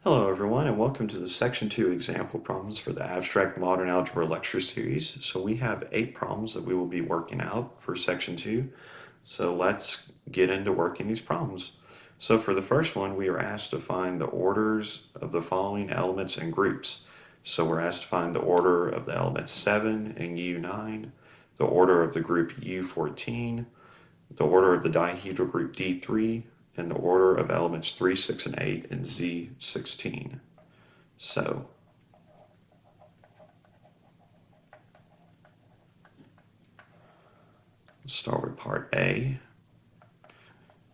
Hello everyone and welcome to the Section 2 example problems for the Abstract Modern Algebra lecture series. So we have 8 problems that we will be working out for Section 2. So let's get into working these problems. So for the first one, we are asked to find the orders of the following elements and groups. So we're asked to find the order of the element 7 in U9, the order of the group U14, the order of the dihedral group D3, and the order of elements 3, 6, and 8 in Z16. So let's start with part A.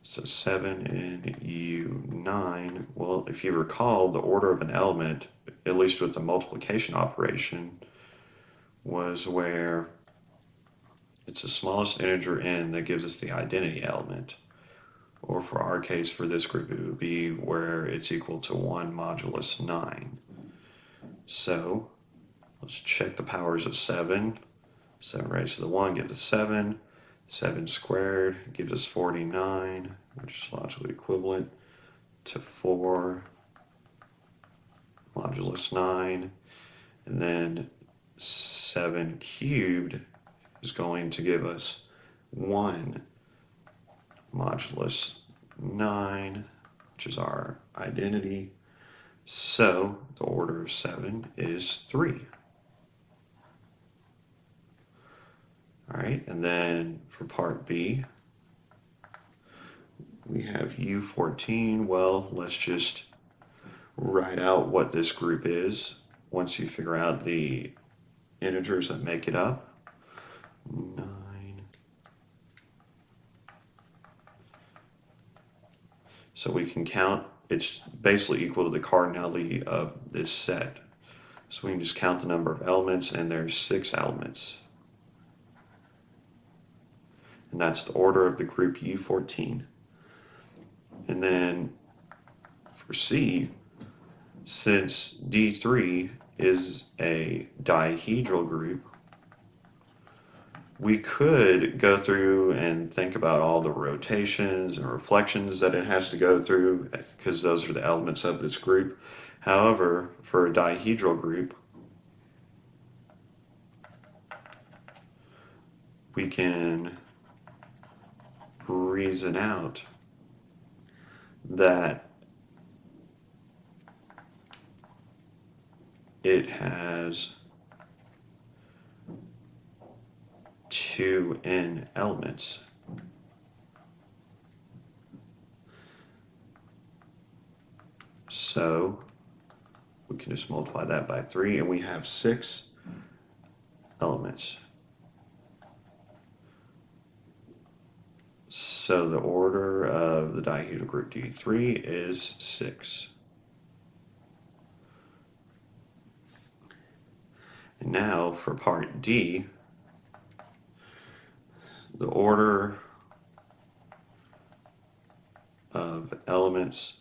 So 7 in U9. Well, if you recall, the order of an element, at least with the multiplication operation, was where it's the smallest integer n that gives us the identity element. Or for our case, for this group, it would be where it's equal to 1 modulus 9. So let's check the powers of 7. 7 raised to the 1 gives us 7. 7 squared gives us 49, which is logically equivalent to 4 modulus 9. And then 7 cubed is going to give us 1 modulus 9, which is our identity. So the order of 7 is 3. All right, and then for part B, we have U14. Well, let's just write out what this group is once you figure out the integers that make it up. 9. So we can count, it's basically equal to the cardinality of this set. So we can just count the number of elements, and there's 6 elements. And that's the order of the group U14. And then for C, since D3 is a dihedral group, we could go through and think about all the rotations and reflections that it has to go through, because those are the elements of this group. However, for a dihedral group, we can reason out that it has 2n elements. So we can just multiply that by 3, and we have 6 elements. So the order of the dihedral group D3 is 6. And now for part D, the order of elements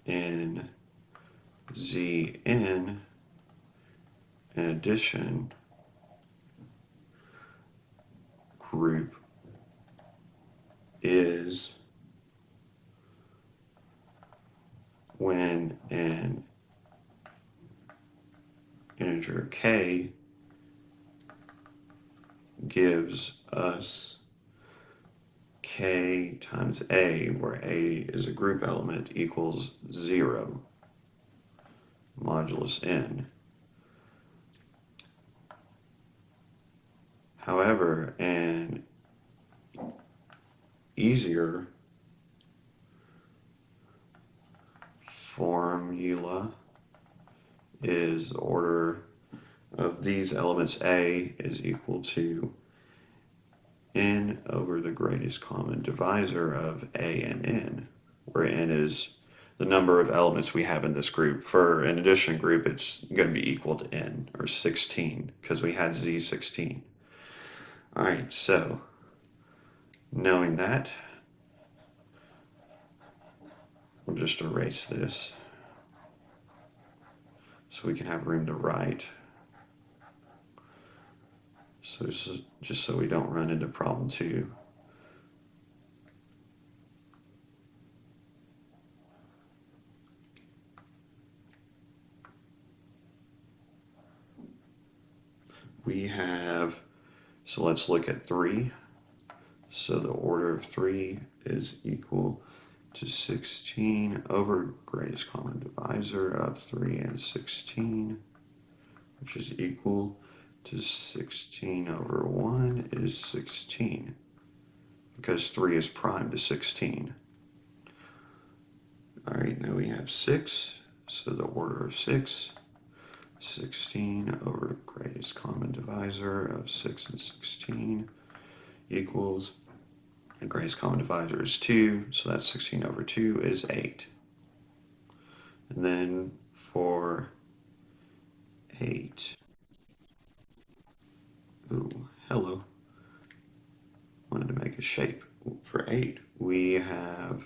in Zn, in addition, group is when an integer k gives us k times a, where a is a group element, equals 0 modulus n. However, an easier formula is the order of these elements a is equal to n over the greatest common divisor of a and n, where n is the number of elements we have in this group. For an addition group, it's going to be equal to n, or 16, because we had z16. All right, so knowing that, we'll just erase this so we can have room to write. So this is just so we don't run into problem 2. we have, so let's look at 3. So the order of 3 is equal to 16 over greatest common divisor of 3 and 16, which is equal to 16 over 1 is 16, because 3 is prime to 16. All right, now we have 6, so the order of 6, 16 over greatest common divisor of 6 and 16 equals, the greatest common divisor is 2, so that's 16 over 2 is 8. And then for 8, ooh, hello, wanted to make a shape. For 8, we have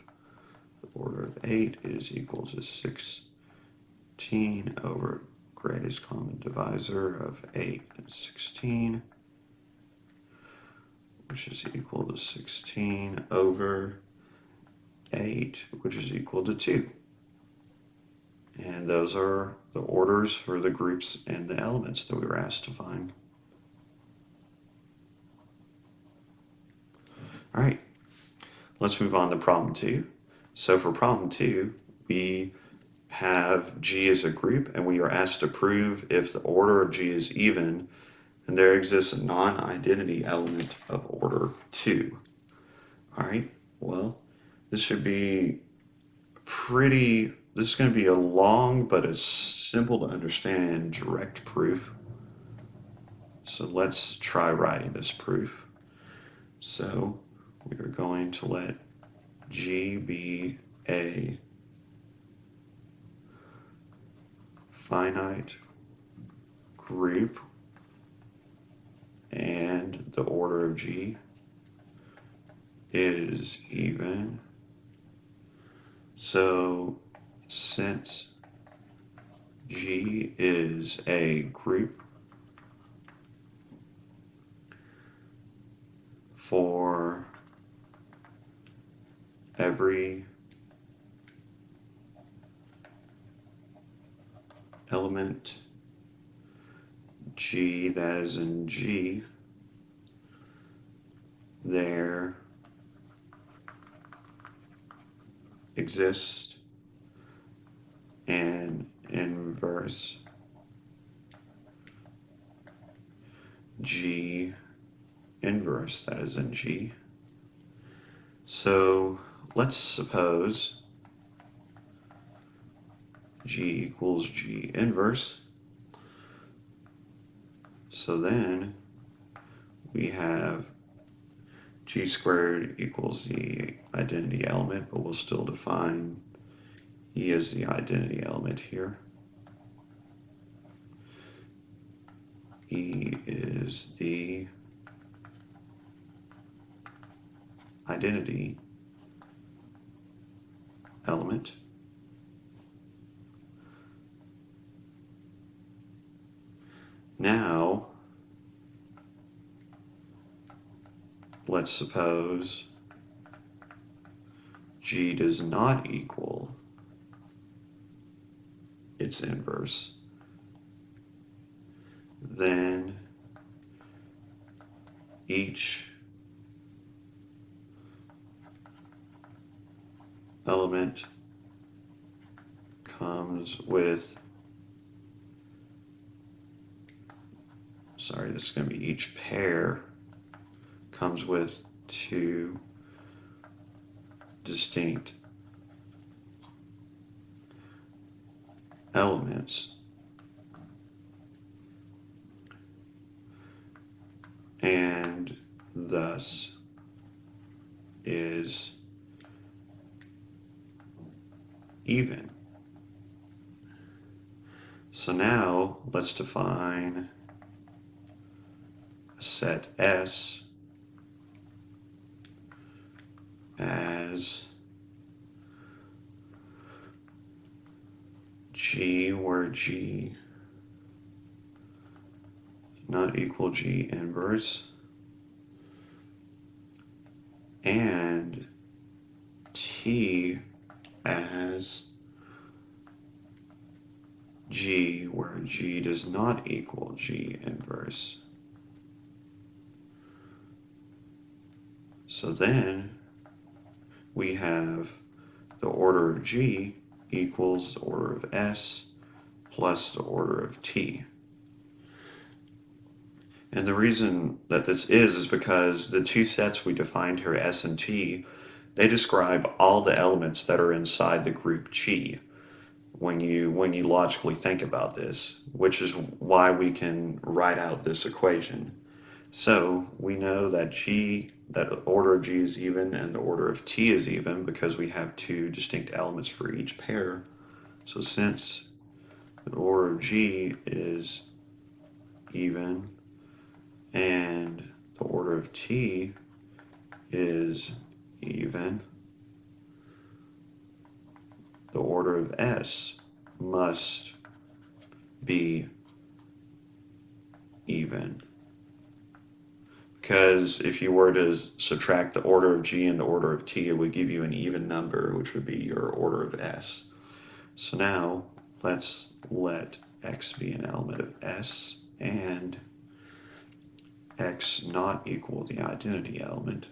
the order of 8 is equal to 16 over greatest common divisor of 8 and 16, which is equal to 16 over 8, which is equal to 2. And those are the orders for the groups and the elements that we were asked to find. All right, let's move on to problem 2. So for problem 2, we have G as a group, and we are asked to prove if the order of G is even, and there exists a non-identity element of order 2. All right, well, this should be this is going to be a long but a simple to understand direct proof. So let's try writing this proof. So we are going to let G be a finite group and the order of G is even. So since G is a group for every element G that is in G, there exists an inverse G inverse that is in G. So let's suppose G equals G inverse. So then we have G squared equals the identity element, but we'll still define E as the identity element here. E is the identity element. Now, let's suppose G does not equal its inverse. Then each element comes with, this is going to be each pair comes with 2 distinct elements, and thus is even. So now let's define a set S as G where G not equal G inverse, and T as G where G does not equal G inverse. So then we have the order of G equals the order of S plus the order of T. And the reason that this is because the two sets we defined here, S and T, they describe all the elements that are inside the group G when you logically think about this, which is why we can write out this equation. So we know that that the order of G is even and the order of T is even because we have two distinct elements for each pair. So since the order of G is even and the order of T is even, the order of S must be even. Because if you were to subtract the order of G and the order of T, it would give you an even number, which would be your order of S. So now let's let X be an element of S and X not equal the identity element.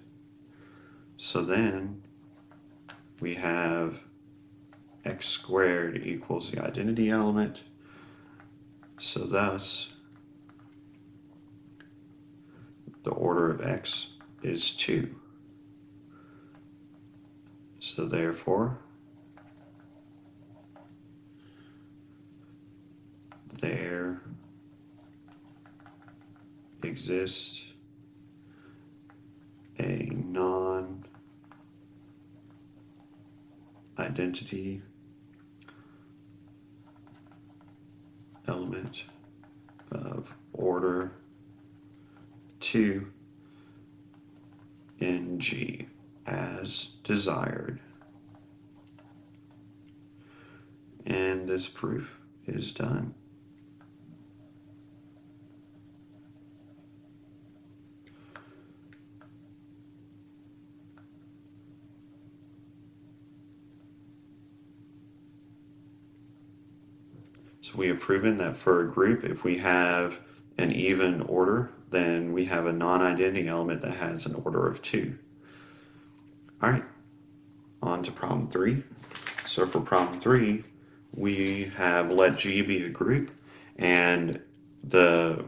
So then we have X squared equals the identity element. So thus, the order of X is 2. So therefore, there exists a non-identity element of order 2 in G as desired. And this proof is done. So we have proven that for a group, if we have an even order, then we have a non-identity element that has an order of 2. All right, on to problem 3. So for problem 3, we have let G be a group, and the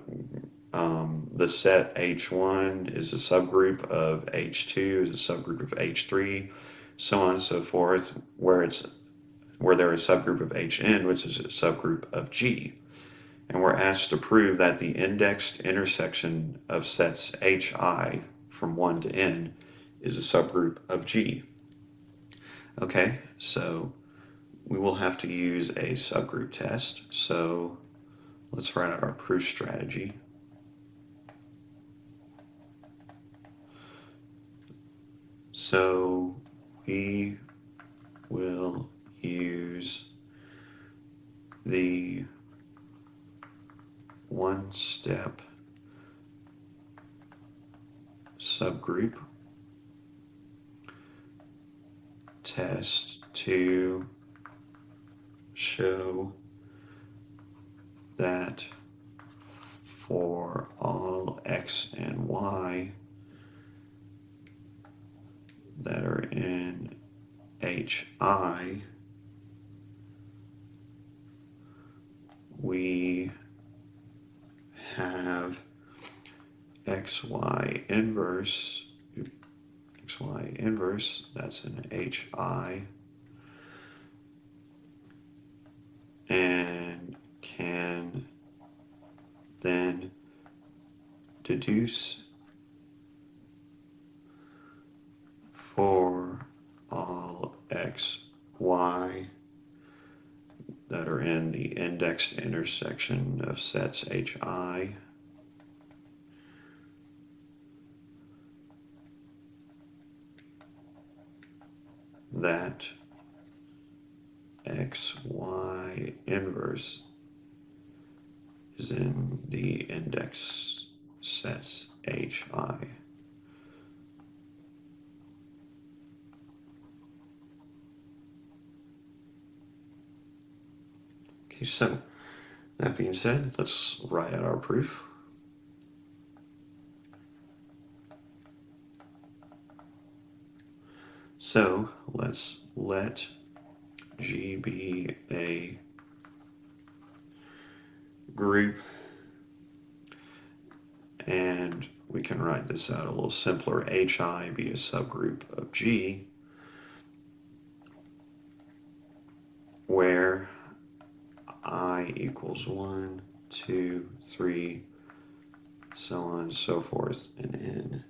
set H1 is a subgroup of H2, is a subgroup of H3, so on and so forth, where they're a subgroup of Hn, which is a subgroup of G. And we're asked to prove that the indexed intersection of sets Hi from 1 to n is a subgroup of G. Okay, so we will have to use a subgroup test. So let's write out our proof strategy. So we will use the one-step subgroup test to show that for all x and y that are in Hi, we have xy inverse, that's an Hi, and can then deduce for all x, y that are in the indexed intersection of sets Hi that xy inverse is in the index sets Hi. Okay, so that being said, let's write out our proof. So let's let G be a group, and we can write this out a little simpler. HI be a subgroup of G, where I equals 1, 2, 3, so on and so forth, and n.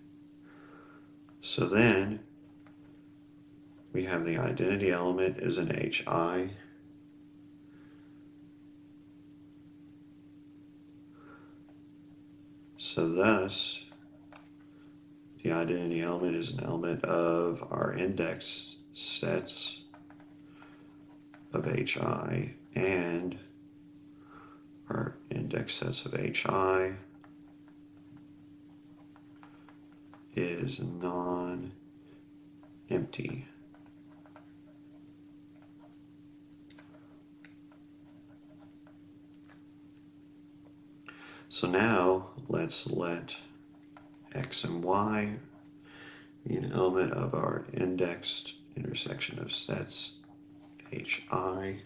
So then we have the identity element is an HI. So thus, the identity element is an element of our index sets of HI, and our index sets of HI is non-empty. So now let's let X and Y be an element of our indexed intersection of sets HI.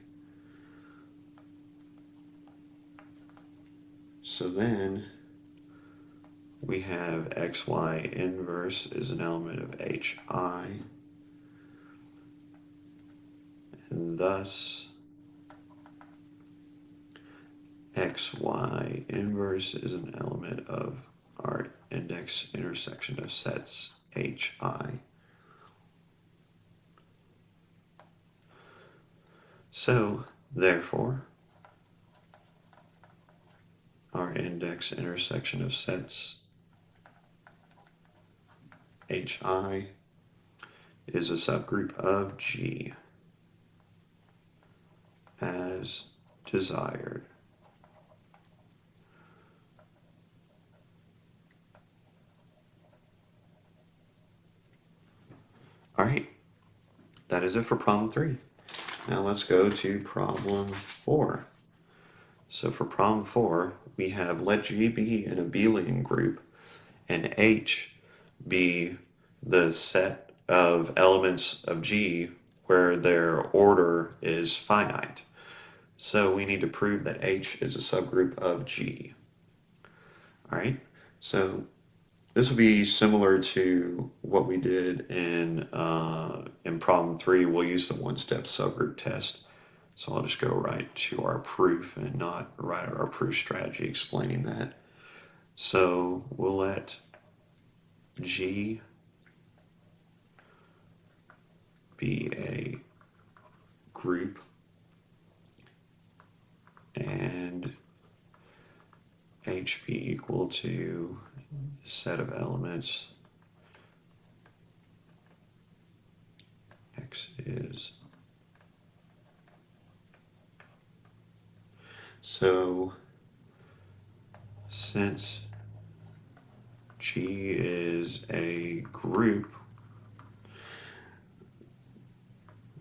So then we have XY inverse is an element of HI, and thus XY inverse is an element of our index intersection of sets HI. So, therefore, our index intersection of sets HI is a subgroup of G as desired. All right, that is it for problem 3. Now let's go to problem 4. So for problem 4, we have let G be an abelian group and H be the set of elements of G where their order is finite. So we need to prove that H is a subgroup of G. All right, so this will be similar to what we did in problem 3. We'll use the one-step subgroup test. So I'll just go right to our proof and not write out our proof strategy explaining that. So we'll let G be a group and H be equal to a set of elements X is. So since G is a group,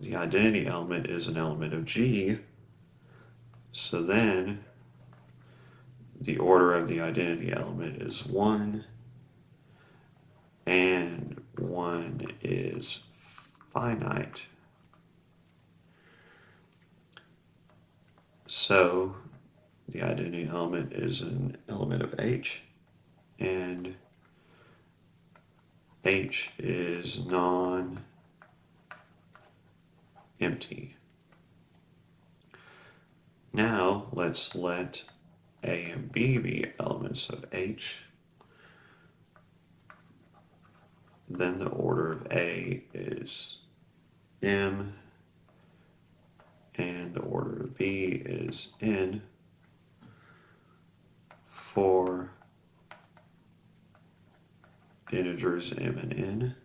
the identity element is an element of G, so then the order of the identity element is 1, and 1 is finite. So the identity element is an element of H, and H is non-empty. Now let's let A and B be elements of H. Then the order of A is M, and the order of B is N for integers M and N.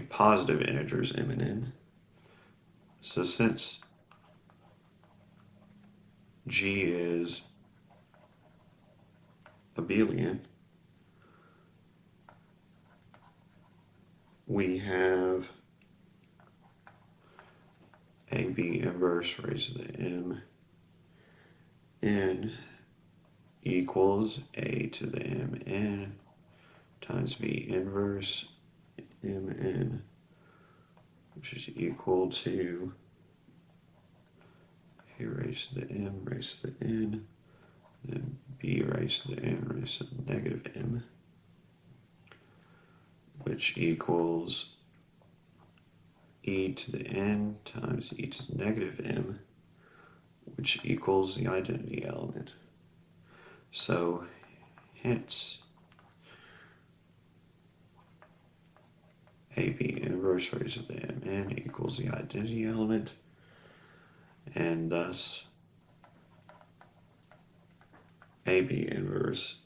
Positive integers M and N. So since G is abelian, we have AB inverse raised to the M N equals A to the M N times B inverse mn, which is equal to a raised to the m raised to the n, then b raised to the n raised to the negative m, which equals e to the n times e to the negative m, which equals the identity element. So hence AB inverse raised to the mn equals the identity element, and thus AB inverse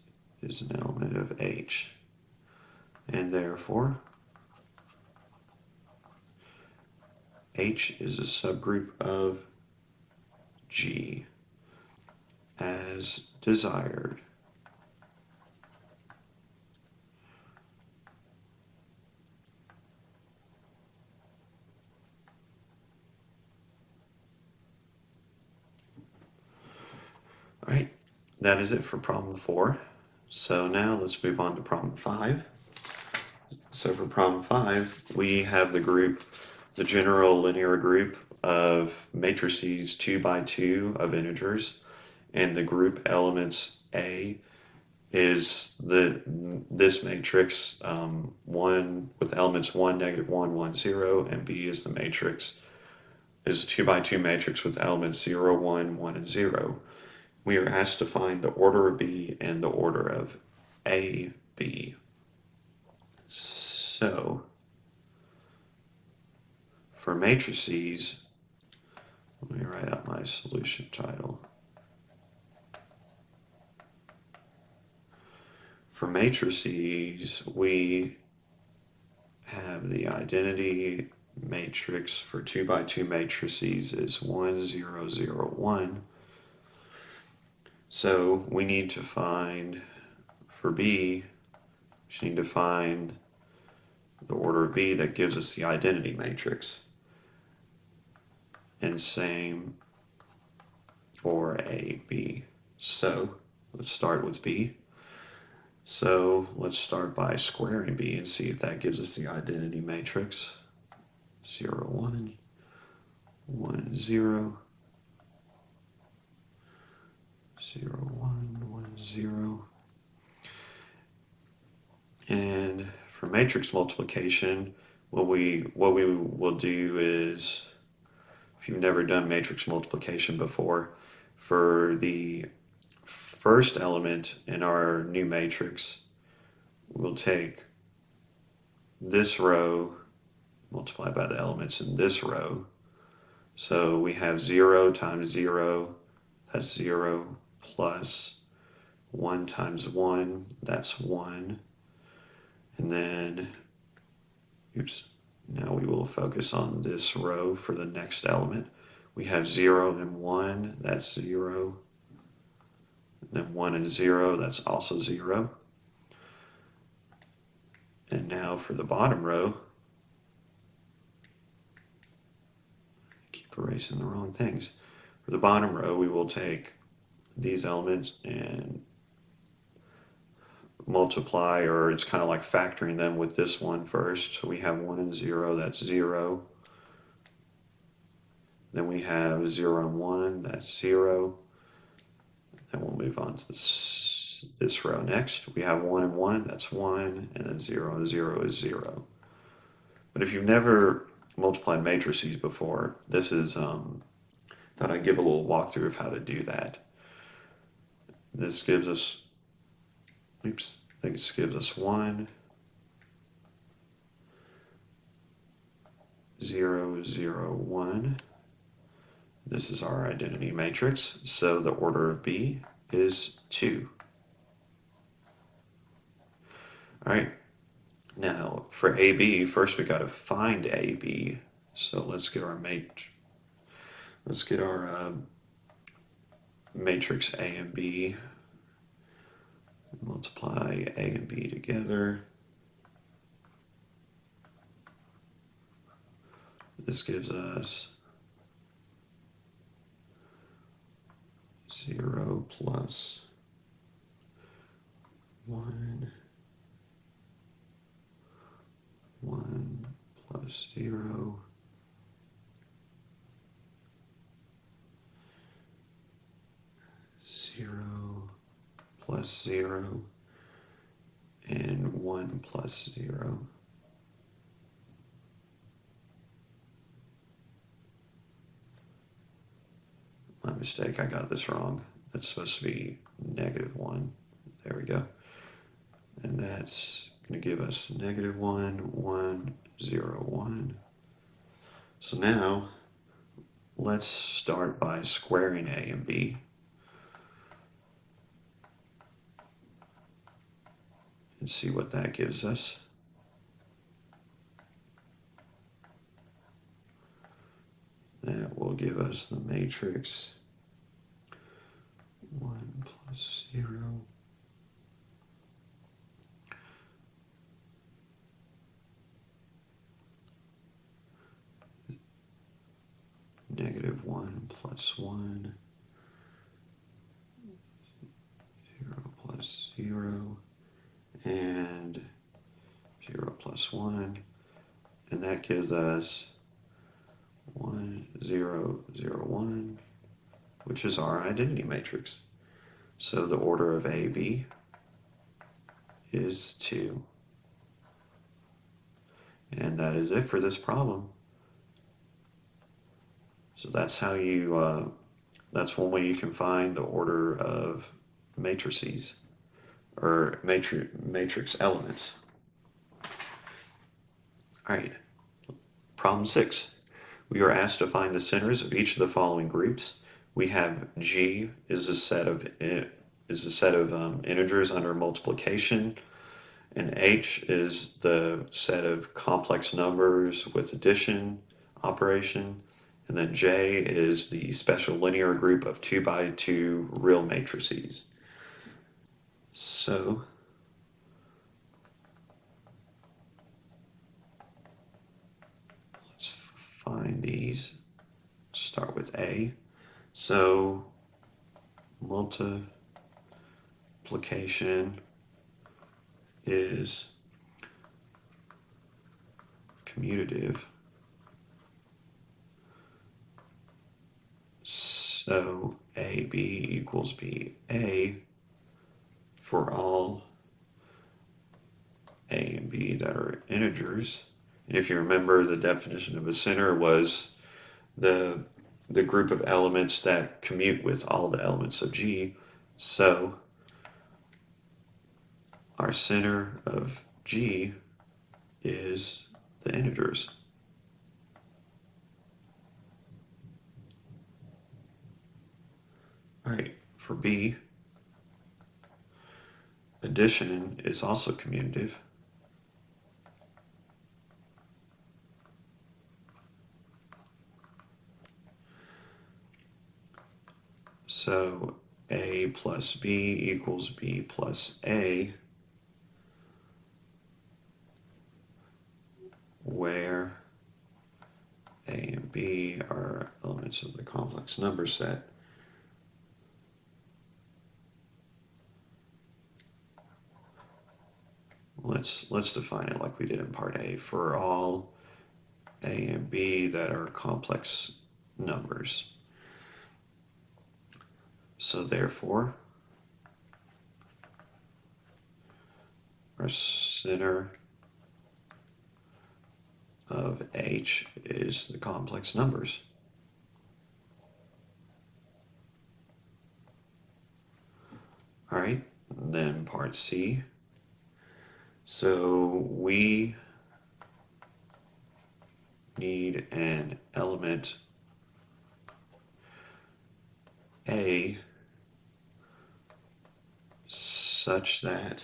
is an element of H, and therefore H is a subgroup of G as desired. All right, that is it for problem 4. So now let's move on to problem 5. So for problem 5, we have the general linear group of matrices 2 by 2 of integers, and the group elements A is this matrix 1 with elements 1, negative 1, 1, 0, and B is the matrix is a 2 by 2 matrix with elements 0, 1, 1, and 0. We are asked to find the order of B and the order of A, B. So, for matrices, let me write out my solution title. For matrices, we have the identity matrix for 2 by 2 matrices is 1, 0, 0, 1. So we need to find, for B, we just need to find the order of B that gives us the identity matrix. And same for A, B. So let's start with B. So let's start by squaring B and see if that gives us the identity matrix. 0, 1, 1, 0, 0, 1, 1, 0. And for matrix multiplication, what we will do is, if you've never done matrix multiplication before, for the first element in our new matrix, we'll take this row, multiply by the elements in this row. So we have 0 times 0, that's 0, plus 1 times 1, that's 1. And then, now we will focus on this row for the next element. We have 0 and 1, that's 0. And then 1 and 0, that's also 0. And now for the bottom row, I keep erasing the wrong things. For the bottom row, we will take these elements and multiply, or it's kind of like factoring them with this one first. So we have 1 and 0, that's 0. Then we have 0 and 1, that's 0. Then we'll move on to this row next. We have 1 and 1, that's 1, and then 0 and 0 is 0. But if you've never multiplied matrices before, this is, thought I'd give a little walkthrough of how to do that. This gives us, this gives us 1, 0, 0, 1. This is our identity matrix, so the order of B is 2. All right, now for AB, first we got to find AB. So let's get our matrix A and B. Multiply A and B together. This gives us 0 plus 1, 1, plus 0, 0 plus 0, and 1 plus 0. My mistake, I got this wrong. That's supposed to be -1. There we go. And that's going to give us -1, 1, 0, 1. So now, let's start by squaring a and b. And see what that gives us. That will give us the matrix 1 plus 0. -1 plus 1. 0 plus 0. And 0 plus 1. And that gives us 1, 0, 0, 1, which is our identity matrix. So the order of AB is 2. And that is it for this problem. So that's how you, that's one way you can find the order of matrices, or matrix elements. All right, problem 6. We are asked to find the centers of each of the following groups. We have G is a set of integers under multiplication, and H is the set of complex numbers with addition operation, and then J is the special linear group of 2 by 2 real matrices. So let's find these. Start with A. So multiplication is commutative. So AB equals BA for all A and B that are integers. And if you remember, the definition of a center was the group of elements that commute with all the elements of G. So our center of G is the integers. All right, for B, addition is also commutative. So A plus B equals B plus A, where A and B are elements of the complex number set. Let's define it like we did in part A for all A and B that are complex numbers. So therefore, our center of H is the complex numbers. All right, and then part C. So we need an element A such that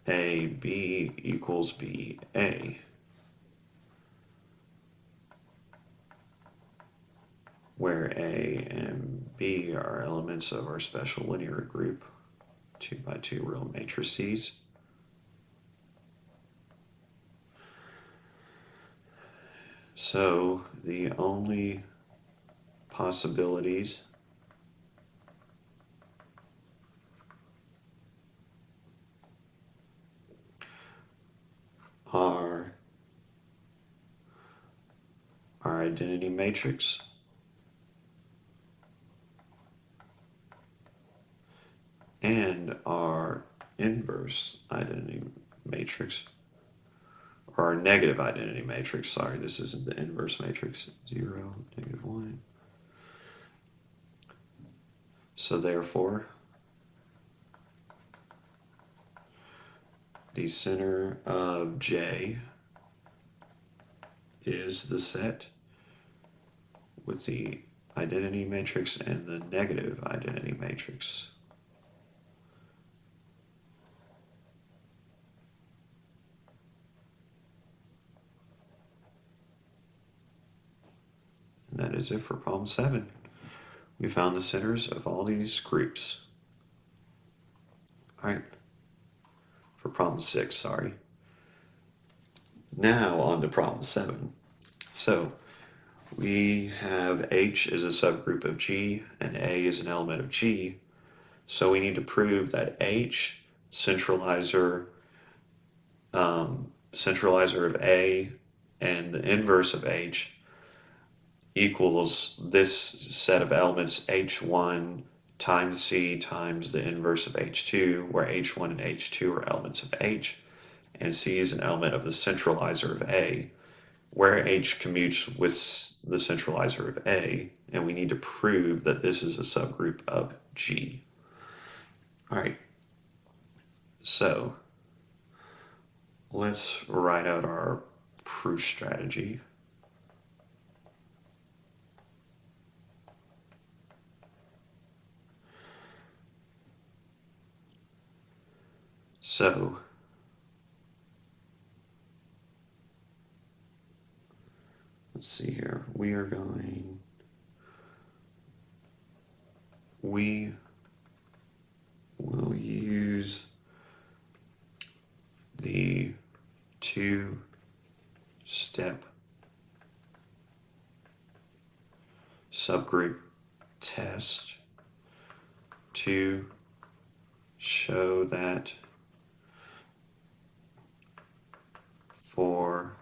AB equals BA, where A and B are elements of our special linear group, 2 by 2 real matrices. So the only possibilities are our identity matrix. And our inverse identity matrix, or our negative identity matrix. Sorry, this isn't the inverse matrix. 0, -1. So therefore, the center of J is the set with the identity matrix and the negative identity matrix. And that is it for problem 7. We found the centers of all these groups. All right, for problem 6, sorry. Now on to problem 7. So we have H is a subgroup of G and A is an element of G. So we need to prove that H, centralizer of A, and the inverse of H equals this set of elements H1 times C times the inverse of H2, where H1 and H2 are elements of H, and C is an element of the centralizer of A, where H commutes with the centralizer of A, and we need to prove that this is a subgroup of G. All right, so let's write out our proof strategy. So let's see here. We will use the two-step subgroup test to show that for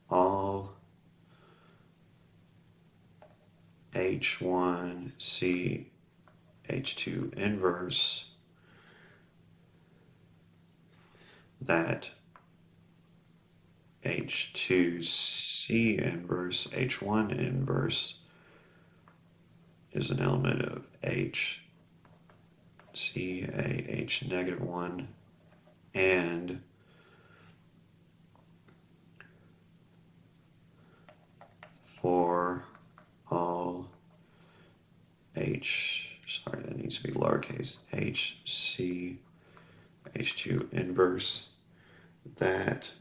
all H1, C, H2 inverse, that H2C inverse, H1 inverse is an element of H, C, A, H -1, and for all that needs to be lowercase, H, C, H2 inverse, that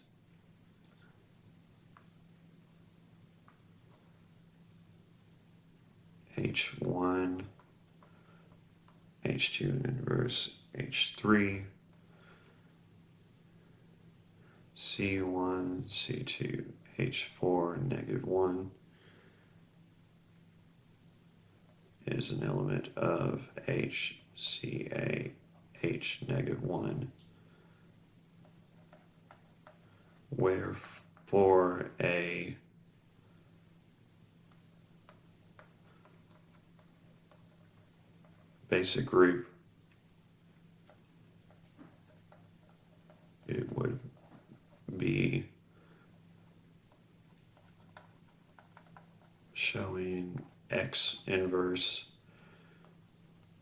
H1, H2 inverse, H3, C1, C2, H4, -1 is an element of H, C, A, H -1, where for a basic group, it would be showing X inverse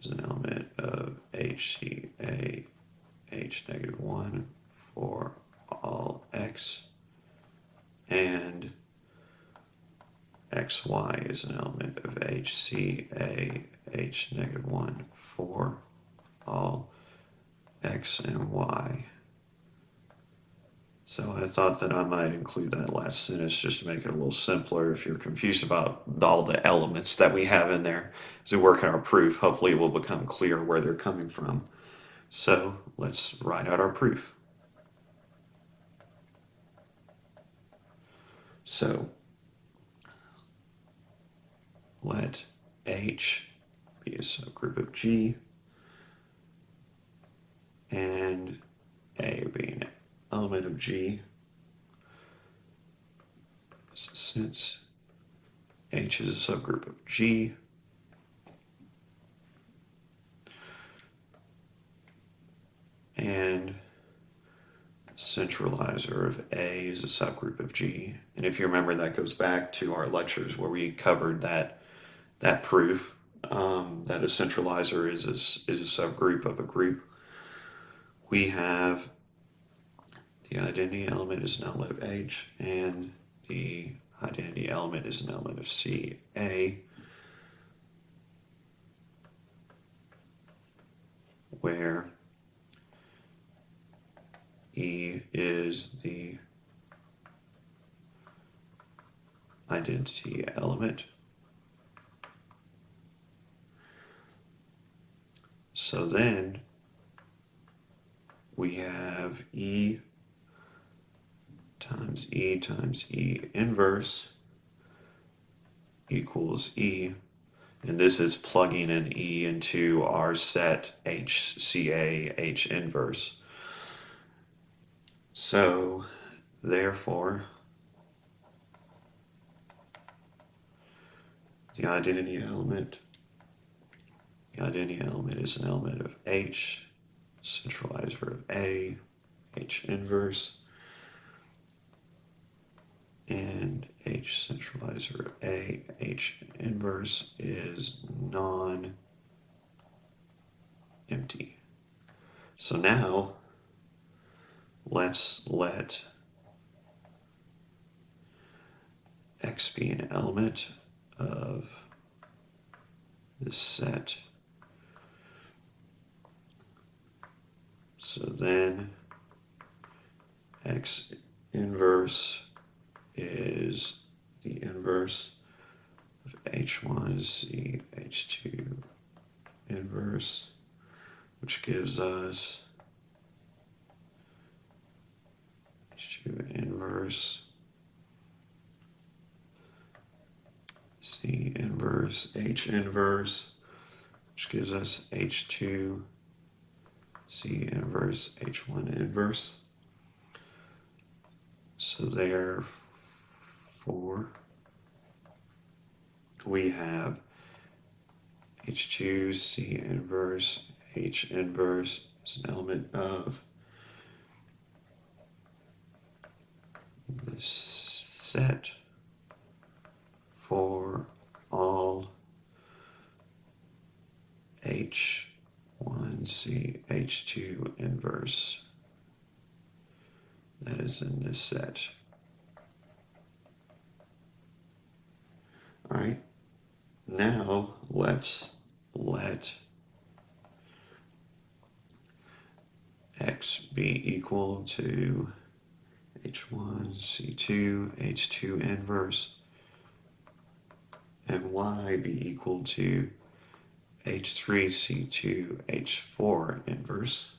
is an element of HCA, H -1 for all X, and XY is an element of HCA, H -1 for all X and Y. So I thought that I might include that last sentence just to make it a little simpler if you're confused about all the elements that we have in there as we work on our proof. Hopefully it will become clear where they're coming from. So let's write out our proof. So let H be a subgroup of G and A be an element of G. Since H is a subgroup of G. And centralizer of A is a subgroup of G. And if you remember, that goes back to our lectures where we covered that proof that a centralizer is a subgroup of a group. We have the identity element is an element of H, and the identity element is an element of C. A, where E is the identity element. So then we have E times E inverse equals E. And this is plugging an E into our set HCA H inverse. So therefore, the identity element is an element of H, centralizer of A, H inverse, and H centralizer of A, H inverse is non-empty. So now let's let X be an element of this set. So then X inverse is the inverse of H1 C H2 inverse, which gives us H2 inverse C inverse H inverse, which gives us H2 C inverse H1 inverse. So therefore, we have H2 C inverse H inverse is an element of this set for all H1C H2 inverse that is in this set. All right, now let's let X be equal to H1 C2 H2 inverse and Y be equal to H3 C2 H4 inverse.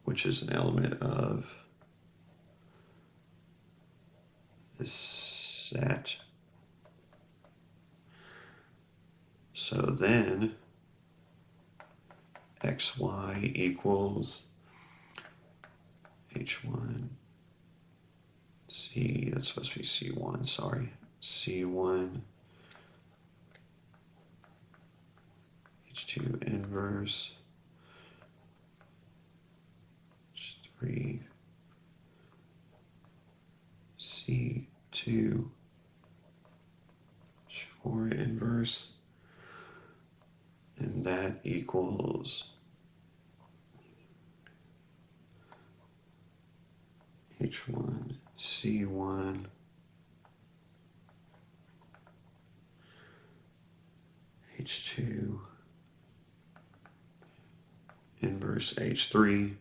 Which is an element of this set. So then XY equals H1 C, that's supposed to be C1, sorry. C1 H2 inverse H3 C2 H4 inverse, and that equals H1 C1 H2 inverse H3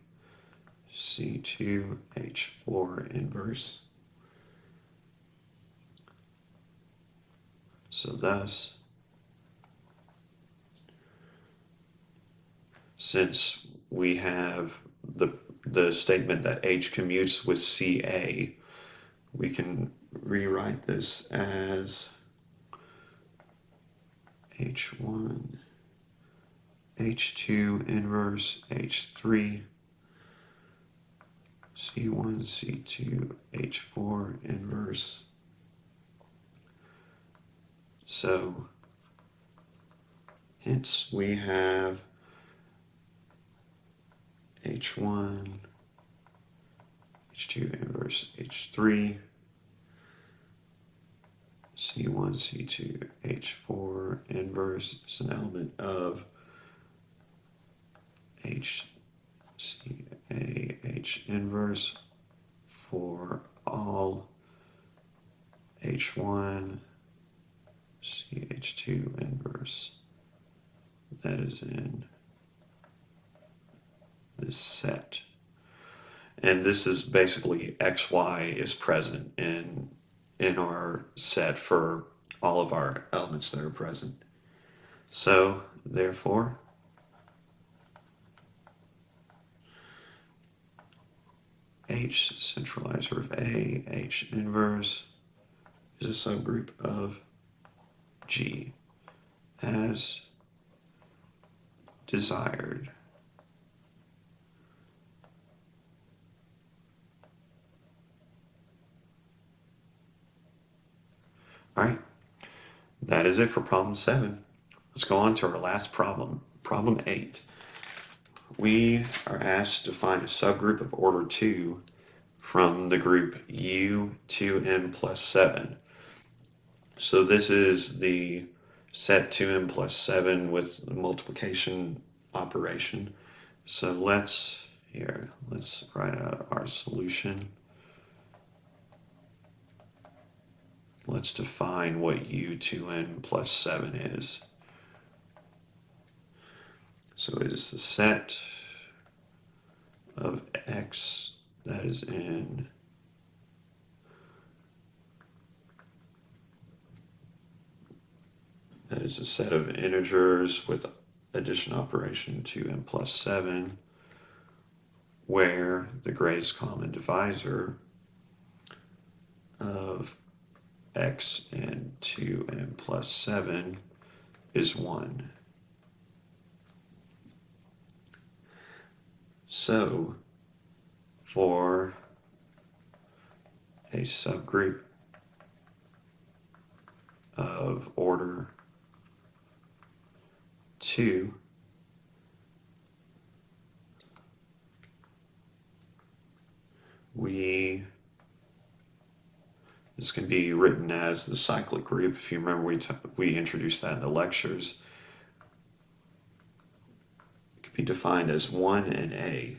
C2 H4 inverse. So thus, since we have the statement that H commutes with CA, we can rewrite this as H1 H2 inverse H3 C1, C2, H4 inverse. So hence we have H1, H2 inverse H3, C1, C2, H4 inverse is an element of H, C, A, H inverse for all H1, CH2 inverse that is in this set. And this is basically XY is present in our set for all of our elements that are present. So therefore, H centralizer of A, H inverse is a subgroup of G as desired. All right, that is it for problem 7. Let's go on to our last problem, problem 8. We are asked to find a subgroup of order 2 from the group U 2n plus 7. So this is the set 2n plus 7 with the multiplication operation. So let's write out our solution. Let's define what U2n plus 7 is. So it is the set of X that is in that is a set of integers with addition operation 2n plus 7, where the greatest common divisor of X and 2n plus 7 is 1. So for a subgroup of order 2, this can be written as the cyclic group. If you remember, we introduced that in the lectures. It can be defined as 1 and A,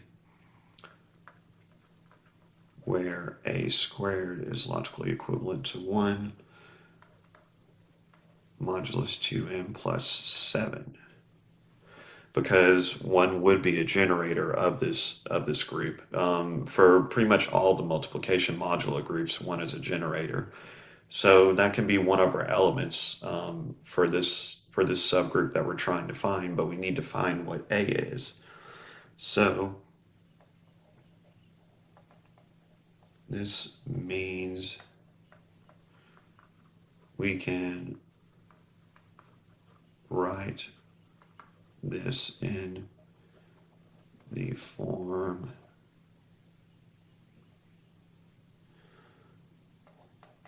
where A squared is logically equivalent to 1 modulus 2n plus 7. Because 1 would be a generator of this group. For pretty much all the multiplication modular groups, 1 is a generator. So that can be one of our elements for this subgroup that we're trying to find, but we need to find what A is. So this means we can write this in the form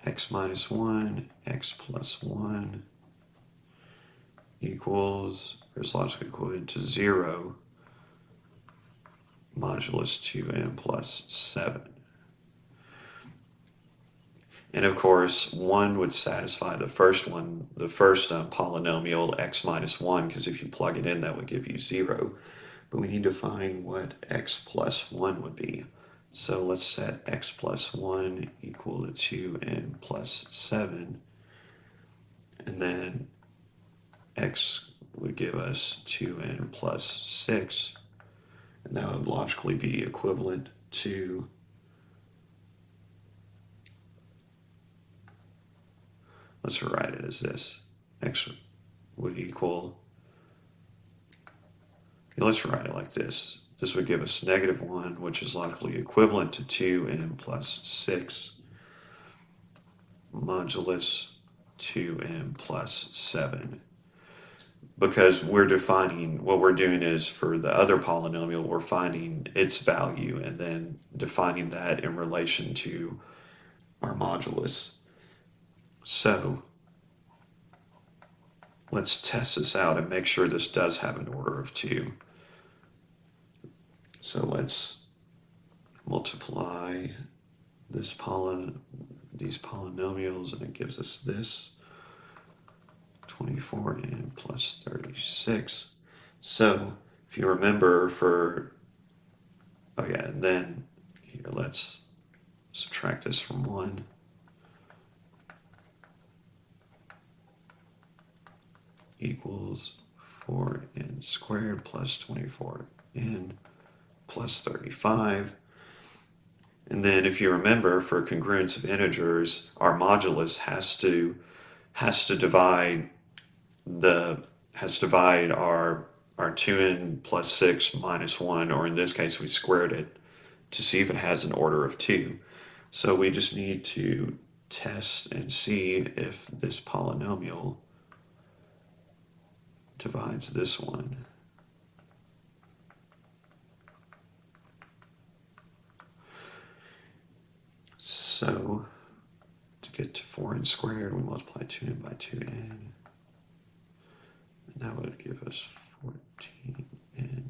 x minus 1, x plus 1 equals, or is logically equivalent to 0 modulus 2n plus 7. And of course, 1 would satisfy the first one, the first polynomial x minus 1, because if you plug it in, that would give you 0. But we need to find what x plus 1 would be. So let's set x plus 1 equal to 2n plus 7. And then x would give us 2n plus 6. And that would logically be equivalent to let's write it as this. X would equal, let's write it like this. This would give us -1, which is logically equivalent to 2n plus 6 modulus 2n plus 7. because we're defining, what we're doing is for the other polynomial, we're finding its value and then defining that in relation to our modulus. So let's test this out and make sure this does have an order of 2. So let's multiply these polynomials, and it gives us this 24n plus 36. So if you remember and then here, let's subtract this from 1. Equals 4n squared plus 24n plus 35. And then if you remember, for congruence of integers, our modulus has to divide our 2n plus 6 minus 1, or in this case we squared it, to see if it has an order of 2. So we just need to test and see if this polynomial divides this one. So to get to 4n squared, we multiply 2n by 2n. And that would give us 14n.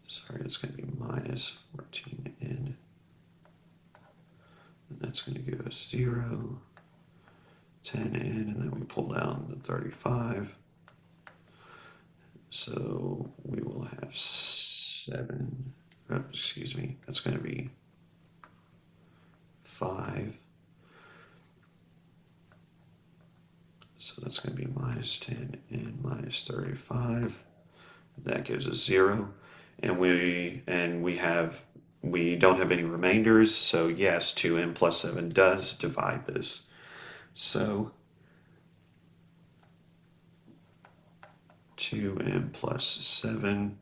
Sorry, it's going to be minus 14n. And that's going to give us 0, 10n, and then we pull down the 35. So we will have 7. That's going to be 5. So that's going to be minus 10 and minus 35. That gives us 0. And we don't have any remainders, so yes, 2n plus 7 does divide this. So 2n plus 7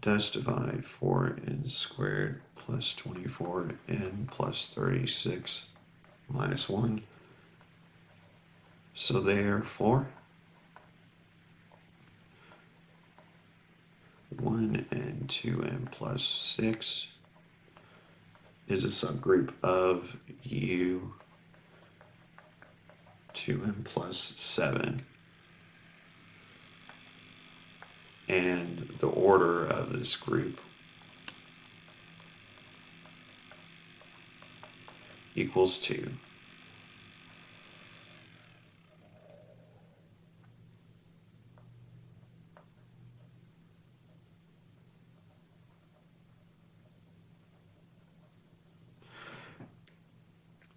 does divide 4n squared plus 24n plus 36 minus 1. So therefore, 1 and 2n plus 6 is a subgroup of U 2n plus 7. And the order of this group equals 2.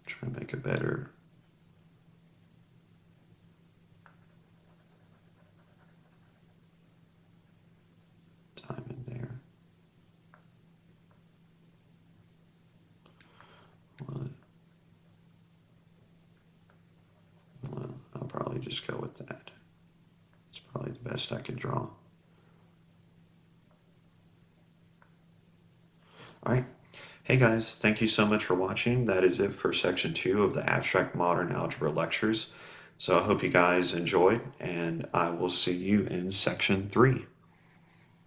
Try to make a better time in there. Well, I'll probably just go with that. It's probably the best I can draw. All right. Hey guys, thank you so much for watching. That is it for section 2 of the Abstract Modern Algebra lectures. So I hope you guys enjoyed, and I will see you in section 3.